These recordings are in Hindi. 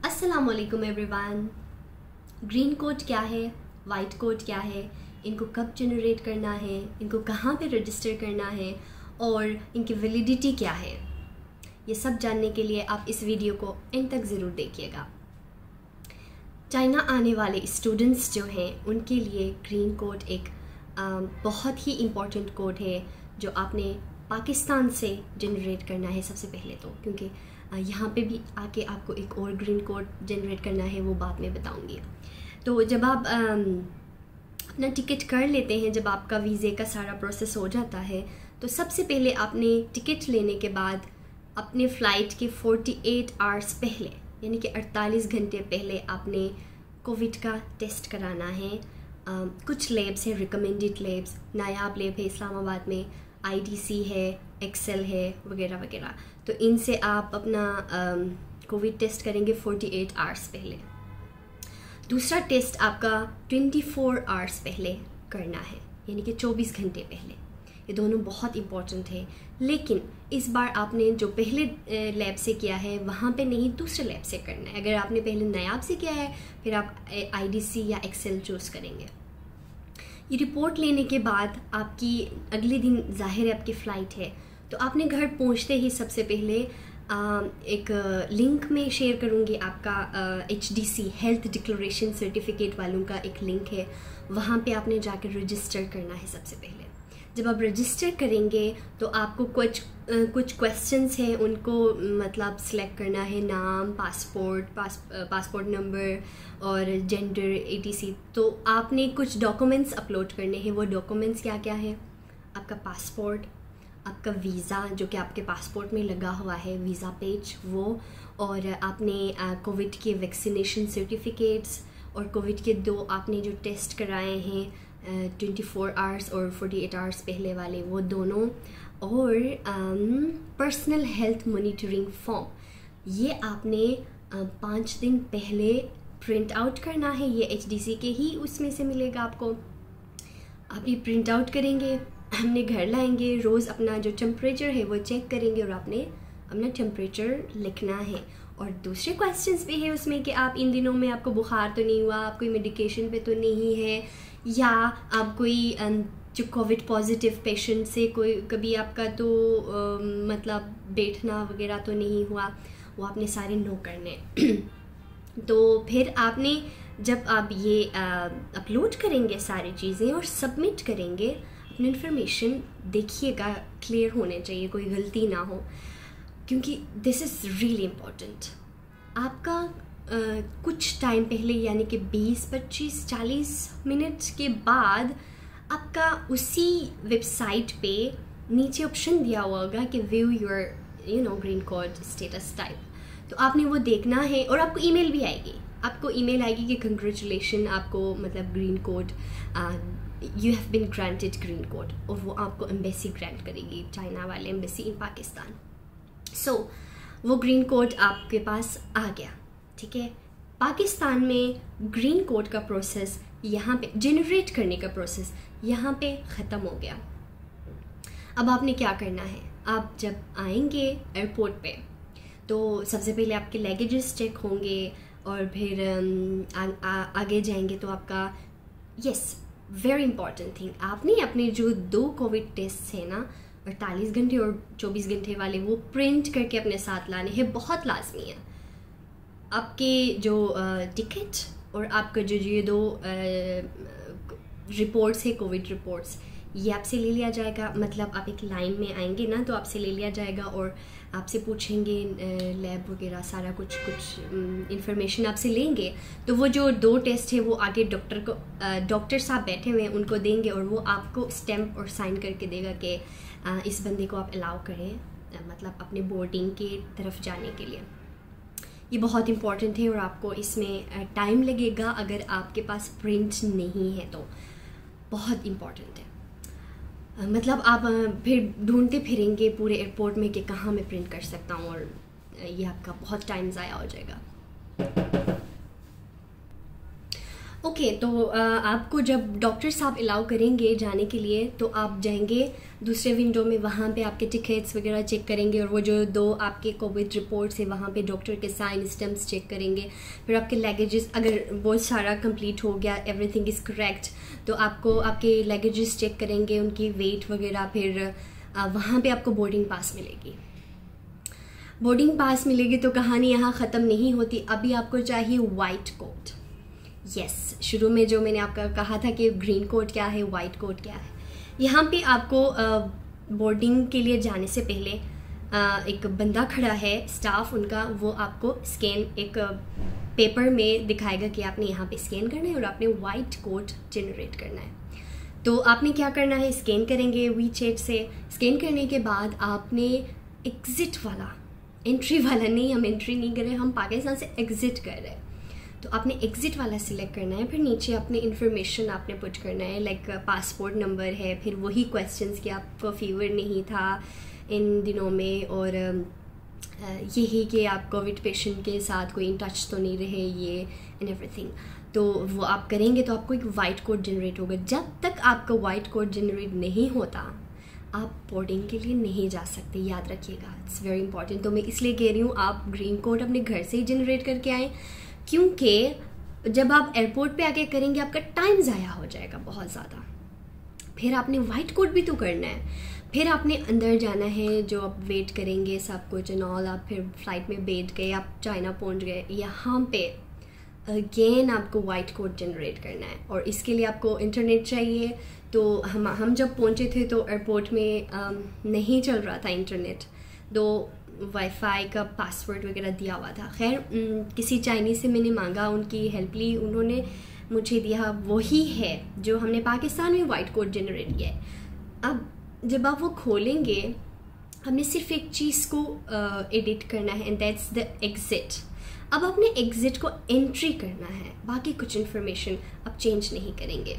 अस्सलाम वालेकुम एवरीवन। ग्रीन कोड क्या है, वाइट कोड क्या है, इनको कब जनरेट करना है, इनको कहाँ पे रजिस्टर करना है और इनकी वैलिडिटी क्या है, ये सब जानने के लिए आप इस वीडियो को एंड तक ज़रूर देखिएगा। चाइना आने वाले स्टूडेंट्स जो हैं उनके लिए ग्रीन कोड एक बहुत ही इम्पॉर्टेंट कोड है जो आपने पाकिस्तान से जनरेट करना है सबसे पहले तो, क्योंकि यहाँ पे भी आके आपको एक और ग्रीन कोड जनरेट करना है, वो बाद में बताऊँगी। तो जब आप अपना टिकट कर लेते हैं, जब आपका वीज़े का सारा प्रोसेस हो जाता है, तो सबसे पहले आपने टिकट लेने के बाद अपने फ़्लाइट के 48 आवर्स पहले यानी कि 48 घंटे पहले आपने कोविड का टेस्ट कराना है। कुछ लैब्स हैं, रिकमेंडेड लैब्स, नायाब लैब है इस्लामाबाद में, आईडीसी है, एक्सेल है, वगैरह वगैरह। तो इनसे आप अपना कोविड टेस्ट करेंगे 48 आवर्स पहले। दूसरा टेस्ट आपका 24 आवर्स पहले करना है, यानी कि 24 घंटे पहले। ये दोनों बहुत इम्पॉर्टेंट है, लेकिन इस बार आपने जो पहले लैब से किया है वहाँ पे नहीं, दूसरे लैब से करना है। अगर आपने पहले नायाब से किया है फिर आप आईडीसी या एक्सेल चूज़ करेंगे। ये रिपोर्ट लेने के बाद आपकी अगले दिन ज़ाहिर है आपकी फ़्लाइट है, तो आपने घर पहुंचते ही सबसे पहले एक लिंक में शेयर करूंगी आपका HDC हेल्थ डिक्लेरेशन सर्टिफिकेट वालों का एक लिंक है, वहाँ पे आपने जाकर रजिस्टर करना है सबसे पहले। जब आप रजिस्टर करेंगे तो आपको कुछ क्वेश्चंस हैं, उनको मतलब सिलेक्ट करना है, नाम, पासपोर्ट नंबर और जेंडर etc। तो आपने कुछ डॉक्यूमेंट्स अपलोड करने हैं। वो डॉक्यूमेंट्स क्या क्या है? आपका पासपोर्ट, आपका वीज़ा जो कि आपके पासपोर्ट में लगा हुआ है, वीज़ा पेज वो, और आपने कोविड के वैक्सीनेशन सर्टिफिकेट्स और कोविड के 2 आपने जो टेस्ट कराए हैं 24 आवर्स और 48 आवर्स पहले वाले, वो दोनों, और पर्सनल हेल्थ मॉनिटरिंग फॉर्म, ये आपने 5 दिन पहले प्रिंट आउट करना है। ये HDC के ही उसमें से मिलेगा आपको। आप ये प्रिंट आउट करेंगे, हमने घर लाएंगे, रोज़ अपना जो टेम्परेचर है वो चेक करेंगे और आपने अपना टेम्परेचर लिखना है। और दूसरे क्वेश्चंस भी है उसमें कि आप इन दिनों में आपको बुखार तो नहीं हुआ, आप कोई मेडिकेशन पे तो नहीं है, या आप कोई जो कोविड पॉजिटिव पेशेंट से कोई कभी आपका तो मतलब बैठना वगैरह तो नहीं हुआ, वो आपने सारे नो करने। तो फिर आपने जब आप ये अपलोड करेंगे सारी चीज़ें और सबमिट करेंगे, अपनी इन्फॉर्मेशन देखिएगा क्लियर होने चाहिए, कोई गलती ना हो, क्योंकि दिस इज़ रियली इम्पॉर्टेंट। आपका कुछ टाइम पहले यानी कि 20, 25, 40 मिनट के बाद आपका उसी वेबसाइट पे नीचे ऑप्शन दिया हुआ होगा कि view your green code status type. तो आपने वो देखना है और आपको ईमेल भी आएगी। आपको ईमेल आएगी कि कंग्रेचुलेशन, आपको मतलब green code, you have been granted green code, और वो आपको एम्बेसी ग्रांट करेगी, चाइना वाले एम्बेसी इन पाकिस्तान। सो वो ग्रीन कोड आपके पास आ गया, ठीक है। पाकिस्तान में ग्रीन कोड का प्रोसेस यहाँ पे जनरेट करने का प्रोसेस यहाँ पे ख़त्म हो गया। अब आपने क्या करना है? आप जब आएंगे एयरपोर्ट पे तो सबसे पहले आपके लगेजेस चेक होंगे और फिर आगे जाएंगे तो आपका वेरी इंपॉर्टेंट थिंग, आपने अपने जो 2 कोविड टेस्ट है ना, 48 घंटे और 24 घंटे वाले, वो प्रिंट करके अपने साथ लाने हैं, बहुत लाजमी है। आपके जो टिकट और आपका जो ये 2 रिपोर्ट्स है, कोविड रिपोर्ट्स, ये आपसे ले लिया जाएगा। मतलब आप एक लाइन में आएंगे ना तो आपसे ले लिया जाएगा और आपसे पूछेंगे लैब वगैरह सारा कुछ इन्फॉर्मेशन आपसे लेंगे। तो वो जो 2 टेस्ट है वो आगे डॉक्टर साहब बैठे हुए हैं उनको देंगे और वो आपको स्टैम्प और साइन करके देगा कि इस बंदे को आप अलाउ करें, मतलब अपने बोर्डिंग के तरफ जाने के लिए। ये बहुत इम्पॉर्टेंट है और आपको इसमें टाइम लगेगा अगर आपके पास प्रिंट नहीं है तो, बहुत इम्पॉर्टेंट है। मतलब आप फिर ढूंढते फिरेंगे पूरे एयरपोर्ट में कि कहाँ मैं प्रिंट कर सकता हूँ, और ये आपका बहुत टाइम ज़ाया हो जाएगा। ओके तो आपको जब डॉक्टर साहब अलाउ करेंगे जाने के लिए तो आप जाएंगे दूसरे विंडो में, वहाँ पे आपके टिकट्स वगैरह चेक करेंगे और वो जो 2 आपके कोविड रिपोर्ट्स है वहाँ पे डॉक्टर के साइन स्टम्प्स चेक करेंगे। फिर आपके लगेजेस अगर बहुत सारा कंप्लीट हो गया, एवरीथिंग इज़ करेक्ट, तो आपको आपके लगेजेस चेक करेंगे, उनकी वेट वगैरह। फिर वहाँ पे आपको बोर्डिंग पास मिलेगी। बोर्डिंग पास मिलेगी तो कहानी यहाँ ख़त्म नहीं होती। अभी आपको चाहिए वाइट कोट। यस, शुरू में जो मैंने आपका कहा था कि ग्रीन कोट क्या है, वाइट कोट क्या है, यहाँ पे आपको बोर्डिंग के लिए जाने से पहले एक बंदा खड़ा है, स्टाफ उनका, वो आपको स्कैन एक पेपर में दिखाएगा कि आपने यहाँ पे स्कैन करना है और आपने वाइट कोट जनरेट करना है। तो आपने क्या करना है, स्कैन करेंगे वीचैट से। स्कैन करने के बाद आपने एग्ज़िट वाला, एंट्री वाला नहीं, हम एंट्री नहीं कर रहे, हम पाकिस्तान से एग्ज़िट कर रहे हैं, तो आपने एग्ज़िट वाला सिलेक्ट करना है। फिर नीचे अपने इन्फॉर्मेशन आपने पुट करना है, लाइक पासपोर्ट नंबर है, फिर वही क्वेश्चंस कि आपको फीवर नहीं था इन दिनों में, और यही कि आप कोविड पेशेंट के साथ कोई इन टच तो नहीं रहे, ये एंड एवरीथिंग। तो वो आप करेंगे तो आपको एक वाइट कोड जनरेट होगा। जब तक आपका वाइट कोड जनरेट नहीं होता आप बोर्डिंग के लिए नहीं जा सकते, याद रखिएगा, इट्स वेरी इंपॉर्टेंट। तो मैं इसलिए कह रही हूँ आप ग्रीन कोड अपने घर से ही जनरेट करके आएँ, क्योंकि जब आप एयरपोर्ट पे आके करेंगे आपका टाइम ज़ाया हो जाएगा बहुत ज़्यादा। फिर आपने वाइट कोट भी तो करना है, फिर आपने अंदर जाना है, जो आप वेट करेंगे सब कुछ एंड ऑल। आप फिर फ्लाइट में बैठ गए, आप चाइना पहुंच गए, यहाँ पे अगेन आपको वाइट कोट जनरेट करना है और इसके लिए आपको इंटरनेट चाहिए। तो हम जब पहुंचे थे तो एयरपोर्ट में नहीं चल रहा था इंटरनेट, तो वाईफाई का पासवर्ड वगैरह दिया हुआ था। खैर किसी चाइनीज़ से मैंने मांगा, उनकी हेल्प ली, उन्होंने मुझे दिया, वही है जो हमने पाकिस्तान में वाइट कोड जनरेट किया है। अब जब आप वो खोलेंगे हमने सिर्फ एक चीज़ को एडिट करना है एंड दैट्स द एग्ज़िट। अब आपने एग्ज़िट को एंट्री करना है, बाकी कुछ इन्फॉर्मेशन आप चेंज नहीं करेंगे।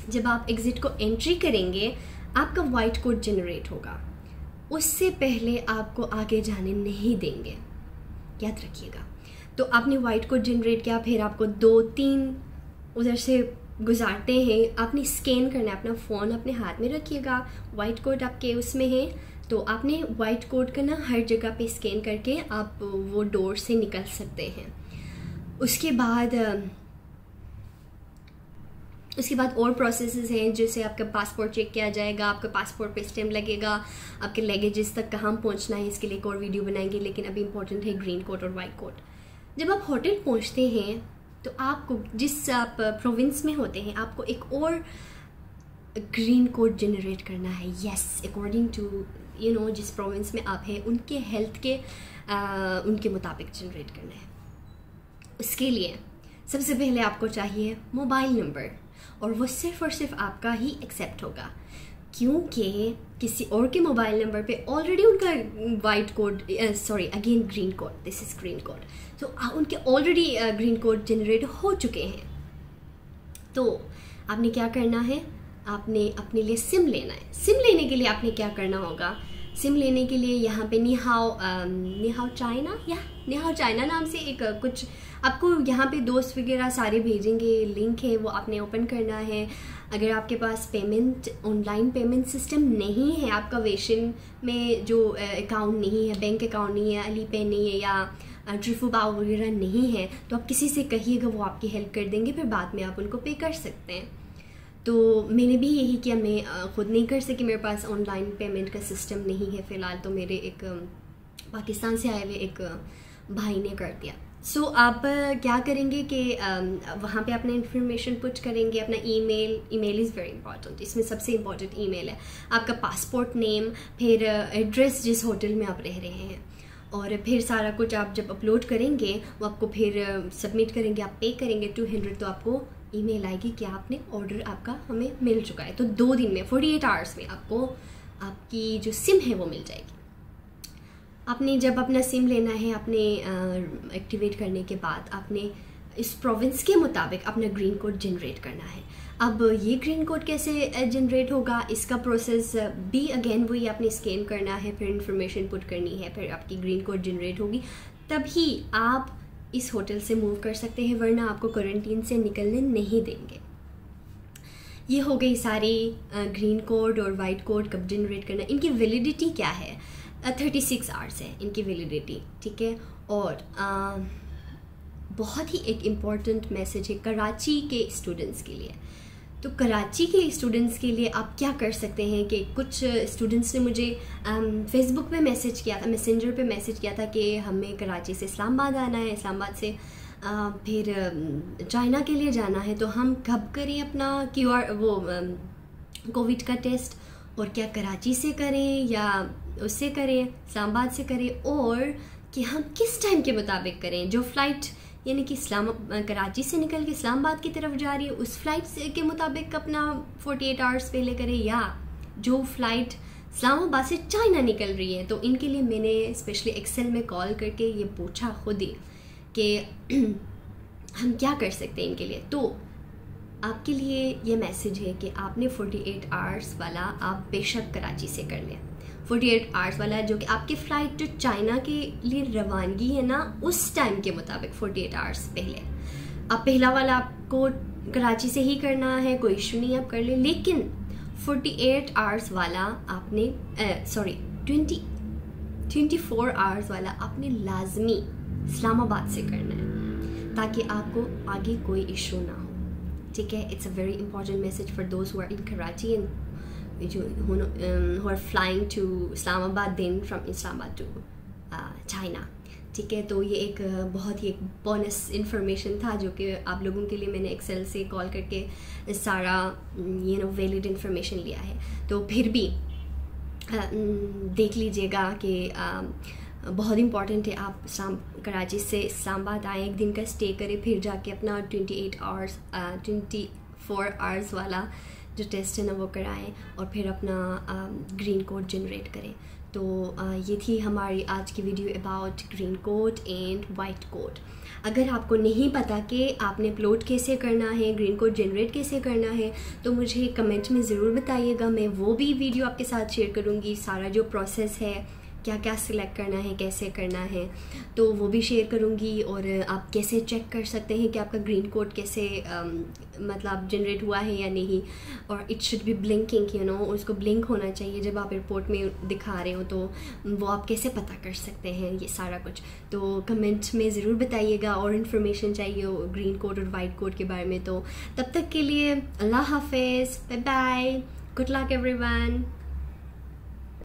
जब आप एग्ज़िट को एंट्री करेंगे आपका वाइट कोड जनरेट होगा, उससे पहले आपको आगे जाने नहीं देंगे, याद रखिएगा। तो आपने वाइट कोड जनरेट किया, फिर आपको 2-3 उधर से गुजारते हैं, आपने स्कैन करना है, अपना फ़ोन अपने हाथ में रखिएगा, वाइट कोड आपके उसमें है, तो आपने वाइट कोड का ना हर जगह पे स्कैन करके आप वो डोर से निकल सकते हैं। उसके बाद और प्रोसेसेस हैं, जैसे आपका पासपोर्ट चेक किया जाएगा, आपका पासपोर्ट पे स्टैम्प लगेगा, आपके लगेजेस तक कहाँ पहुँचना है, इसके लिए एक और वीडियो बनाएंगे, लेकिन अभी इंपॉर्टेंट है ग्रीन कोड और वाइट कोड। जब आप होटल पहुँचते हैं तो आपको, जिस आप प्रोविंस में होते हैं, आपको एक और ग्रीन कोड जनरेट करना है। यस, अकॉर्डिंग टू जिस प्रोविंस में आप हैं उनके हेल्थ के उनके मुताबिक जनरेट करना है। उसके लिए सबसे पहले आपको चाहिए मोबाइल नंबर, और वो सिर्फ और सिर्फ आपका ही एक्सेप्ट होगा, क्योंकि किसी और के मोबाइल नंबर पे ऑलरेडी उनका white code, again green code, this is green code, तो उनके ऑलरेडी ग्रीन कोड जनरेट हो चुके हैं। तो आपने क्या करना है, आपने अपने लिए सिम लेना है। सिम लेने के लिए आपने क्या करना होगा, सिम लेने के लिए यहाँ पे निहाओ चाइना नाम से एक कुछ आपको यहाँ पे दोस्त वगैरह सारे भेजेंगे, लिंक है, वो आपने ओपन करना है। अगर आपके पास ऑनलाइन पेमेंट सिस्टम नहीं है, आपका वेशन में जो अकाउंट नहीं है, बैंक अकाउंट नहीं है, अली पे नहीं है, या ट्रिफूबाओ वगैरह नहीं है, तो आप किसी से कहिएगा, वो आपकी हेल्प कर देंगे, फिर बाद में आप उनको पे कर सकते हैं। तो मैंने भी यही किया, मैं ख़ुद नहीं कर सकी, मेरे पास ऑनलाइन पेमेंट का सिस्टम नहीं है फ़िलहाल, तो मेरे एक पाकिस्तान से आए हुए एक भाई ने कर दिया। सो आप क्या करेंगे कि वहाँ पे अपना इन्फॉर्मेशन पुट करेंगे, अपना ईमेल इज़ वेरी इंपॉर्टेंट, इसमें सबसे इम्पॉर्टेंट ईमेल है, आपका पासपोर्ट नेम, फिर एड्रेस जिस होटल में आप रह रहे हैं, और फिर सारा कुछ आप जब अपलोड करेंगे वो आपको फिर सबमिट करेंगे, आप पे करेंगे 200, तो आपको ईमेल आएगी कि आपने ऑर्डर आपका हमें मिल चुका है। तो 2 दिन में 48 आवर्स में आपको आपकी जो सिम है वो मिल जाएगी। आपने जब अपना सिम लेना है, आपने एक्टिवेट करने के बाद आपने इस प्रोविंस के मुताबिक अपना ग्रीन कोड जनरेट करना है। अब ये ग्रीन कोड कैसे जनरेट होगा, इसका प्रोसेस भी अगेन वही, आपने स्कैन करना है, फिर इन्फॉर्मेशन पुट करनी है, फिर आपकी ग्रीन कोड जनरेट होगी, तभी आप इस होटल से मूव कर सकते हैं, वरना आपको क्वारंटीन से निकलने नहीं देंगे। ये हो गई सारी ग्रीन कोड और वाइट कोड कब जनरेट करना। इनकी वैलिडिटी क्या है? 36 आवर्स है इनकी वैलिडिटी, ठीक है। और बहुत ही एक इम्पॉर्टेंट मैसेज है कराची के स्टूडेंट्स के लिए। तो कराची के स्टूडेंट्स के लिए आप क्या कर सकते हैं कि कुछ स्टूडेंट्स ने मुझे फेसबुक पे मैसेज किया था, मैसेंजर पे मैसेज किया था कि हमें कराची से इस्लामाबाद आना है, इस्लामाबाद से फिर चाइना के लिए जाना है, तो हम कब करें अपना QR वो कोविड का टेस्ट, और क्या कराची से करें या उससे करें, इस्लामाबाद से करें, और कि हम किस टाइम के मुताबिक करें। जो फ़्लाइट यानी कि कराची से निकल के इस्लामाबाद की तरफ जा रही है उस फ्लाइट से के मुताबिक अपना 48 आवर्स पहले करें, या जो फ़्लाइट इस्लामाबाद से चाइना निकल रही है। तो इनके लिए मैंने स्पेशली एक्सेल में कॉल करके ये पूछा खुद ही कि हम क्या कर सकते हैं इनके लिए। तो आपके लिए ये मैसेज है कि आपने 48 आवर्स वाला आप बेशक कराची से कर लें। 48 आवर्स वाला जो कि आपकी फ़्लाइट जो चाइना के लिए रवानगी है ना, उस टाइम के मुताबिक 48 आवर्स पहले। अब पहला वाला आपको कराची से ही करना है, कोई इशू नहीं, आप कर ले। लेकिन 48 आवर्स वाला आपने 24 आवर्स वाला आपने लाजमी इस्लामाबाद से करना है, ताकि आपको आगे कोई इशू ना हो, ठीक है। It's a very important message for those who are in Karachi and who are flying to Islamabad, then from Islamabad to China, ठीक है। तो ये एक बहुत ही एक बोनस इन्फॉर्मेशन था जो कि आप लोगों के लिए मैंने एक्सेल से कॉल करके सारा वैलिड इन्फॉर्मेशन लिया है। तो फिर भी देख लीजिएगा कि बहुत इम्पॉर्टेंट है आप कराची से इस्लामाबाद आए, एक दिन का स्टे करें, फिर जाके अपना 24 आवर्स वाला जो टेस्ट है ना वो कराएं, और फिर अपना ग्रीन कोड जनरेट करें। तो ये थी हमारी आज की video about green code and white code. अगर आपको नहीं पता कि आपने अपलोड कैसे करना है, ग्रीन कोड जनरेट कैसे करना है, तो मुझे कमेंट में ज़रूर बताइएगा। मैं वो भी वीडियो आपके साथ शेयर करूँगी, सारा जो प्रोसेस है, क्या क्या सिलेक्ट करना है, कैसे करना है, तो वो भी शेयर करूँगी। और आप कैसे चेक कर सकते हैं कि आपका ग्रीन कोड कैसे मतलब जनरेट हुआ है या नहीं। और इट शुड बी ब्लिंकिंग, उसको ब्लिंक होना चाहिए जब आप एयरपोर्ट में दिखा रहे हो, तो वो आप कैसे पता कर सकते हैं ये सारा कुछ। तो कमेंट में ज़रूर बताइएगा, और इन्फॉर्मेशन चाहिए हो ग्रीन कोड और वाइट कोड के बारे में। तो तब तक के लिए अल्लाह हाफिज़, bye bye, good luck everyone.